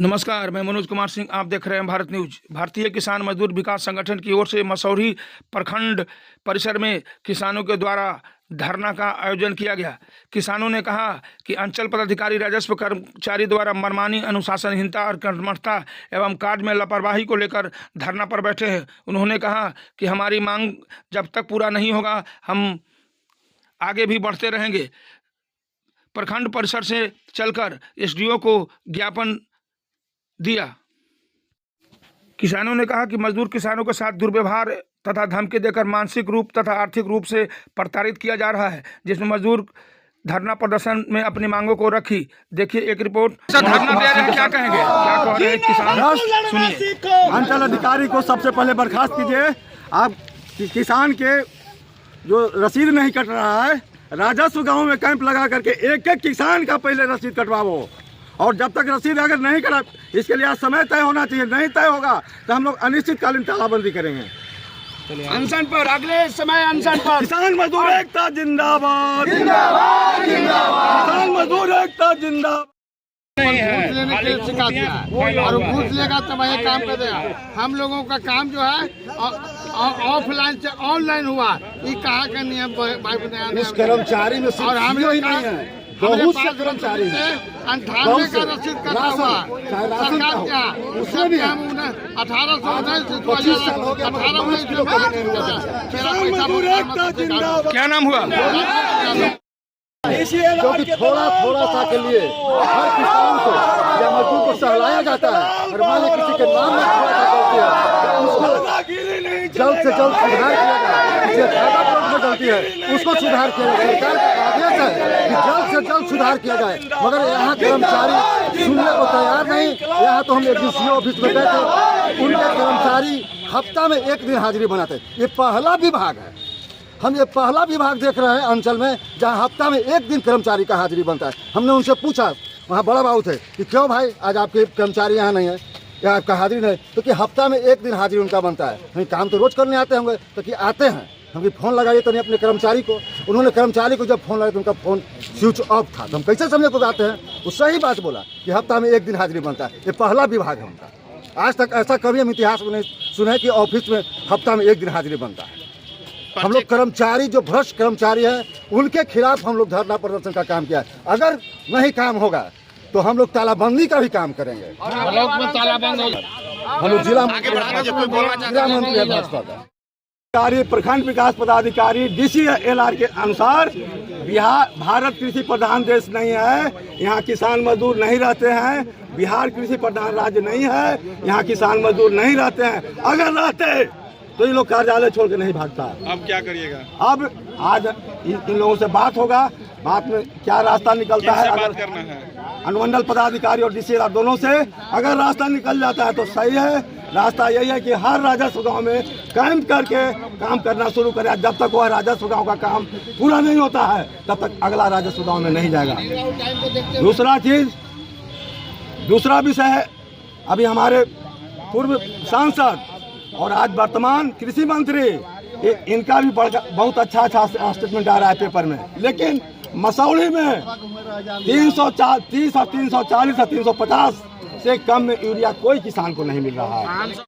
नमस्कार, मैं मनोज कुमार सिंह। आप देख रहे हैं भारत न्यूज। भारतीय किसान मजदूर विकास संगठन की ओर से मसौरी प्रखंड परिसर में किसानों के द्वारा धरना का आयोजन किया गया। किसानों ने कहा कि अंचल पदाधिकारी राजस्व कर्मचारी द्वारा मनमानी, अनुशासनहीनता और कर्मठता एवं कार्य में लापरवाही को लेकर धरना पर बैठे हैं। उन्होंने कहा कि हमारी मांग जब तक पूरा नहीं होगा हम आगे भी बढ़ते रहेंगे। प्रखंड परिसर से चलकर एसडीओ को ज्ञापन दिया। किसानों ने कहा कि मजदूर किसानों के साथ दुर्व्यवहार तथा धमकी देकर मानसिक रूप तथा आर्थिक रूप से प्रताड़ित किया जा रहा है, जिसमें मजदूर धरना प्रदर्शन में अपनी मांगों को रखी। देखिए एक रिपोर्ट। धरना दे रहे हैं, क्या कहेंगे, क्या कह रहे हैं किसान, सुनिए। अंचल अधिकारी को सबसे पहले बर्खास्त कीजिए। आप किसान के जो रसीद नहीं कट रहा है, राजस्व गांव में कैंप लगा करके एक एक किसान का पहले रसीद कटवाओ, और जब तक रसीद अगर नहीं करा, इसके लिए आज समय तय होना चाहिए। नहीं तय होगा तो हम लोग अनिश्चितकालीन तालाबंदी करेंगे। अनशन पर, अगले समय अनशन पर। किसान मजदूर एकता जिंदाबाद, जिंदाबाद, जिंदाबाद। किसान मजदूर एकता जिंदाबाद। घूस लेने के लिए सिखा दिया और घूस लेगा तो वही काम कर देगा। हम लोगों का काम जो है ऑफलाइन से ऑनलाइन हुआ। ये कहा का नियम कर्मचारी में और हम लोग नहीं है, बहुत से कर्मचारी 98 का रसीद कटा हुआ सरकार क्या, उसमें भी हम 1819 क्या नाम हुआ? क्योंकि थोड़ा थोड़ा सा के लिए हर किसान को या मजदूर को सहलाया जाता है, और मान लीजिए किसी के नाम में थोड़ा सा गलती है उसको जल्द से जल्द सुधार किया जाए। जिसे ज्यादा गलती है उसको सुधार किया जाए। सरकार का आदेश है कि जल्द से जल्द सुधार किया जाए, मगर यहाँ कर्मचारी सुनने को तैयार नहीं। यहाँ तो हम एडीसीओ ऑफिस में गए थे, उनके कर्मचारी हफ्ता में एक दिन हाजिरी बनाते। ये पहला विभाग है, हम ये पहला विभाग देख रहे हैं अंचल में जहाँ हफ्ता में एक दिन कर्मचारी का हाजिरी बनता है। हमने उनसे पूछा, वहाँ बड़ा बाबू थे, कि क्यों भाई आज आपके कर्मचारी यहाँ नहीं है या आपका हाजिरी नहीं, तो कि हफ्ता में एक दिन हाजिरी उनका बनता है। हम काम तो रोज करने आते होंगे, तो कि आते हैं हम फ़ोन लगाइए तो नहीं अपने कर्मचारी को। उन्होंने कर्मचारी को जब फ़ोन लगाया तो उनका फ़ोन स्विच ऑफ था। तो हम कैसे समझे को आते हैं? वो सही बात बोला कि हफ्ता में एक दिन हाजिरी बनता है। ये पहला विभाग है उनका। आज तक ऐसा कभी हम इतिहास में नहीं सुने कि ऑफिस में हफ्ता में एक दिन हाजिरी बनता है। हम लोग कर्मचारी जो भ्रष्ट कर्मचारी हैं उनके खिलाफ हम लोग धरना प्रदर्शन का काम किया है। अगर नहीं काम होगा तो हम लोग तालाबंदी का भी काम करेंगे। हम लोग जिला मंत्री है भाजपा का। प्रखंड विकास पदाधिकारी DCLR के अनुसार बिहार भारत कृषि प्रधान देश नहीं है, यहाँ किसान मजदूर नहीं रहते हैं। बिहार कृषि प्रधान राज्य नहीं है, यहाँ किसान मजदूर नहीं रहते हैं। अगर रहते तो ये लोग कार्यालय छोड़ के नहीं भागता। अब क्या करिएगा? अब आज इन लोगों से बात होगा, बात में क्या रास्ता निकलता है। अगर करना है अनुमंडल पदाधिकारी और DCLR दोनों से अगर रास्ता निकल जाता है तो सही है। रास्ता यही है कि हर राजस्व गाँव में कैंप करके काम करना शुरू करें। जब तक वह राजस्व गाँव का काम पूरा नहीं होता है तब तक अगला राजस्व गाँव में नहीं जाएगा। दूसरा विषय है, अभी हमारे पूर्व सांसद और आज वर्तमान कृषि मंत्री, इनका भी बहुत अच्छा स्टेटमेंट आ रहा है पेपर में, लेकिन मसौली में 330 और 340 और 350 से कम में यूरिया कोई किसान को नहीं मिल रहा है।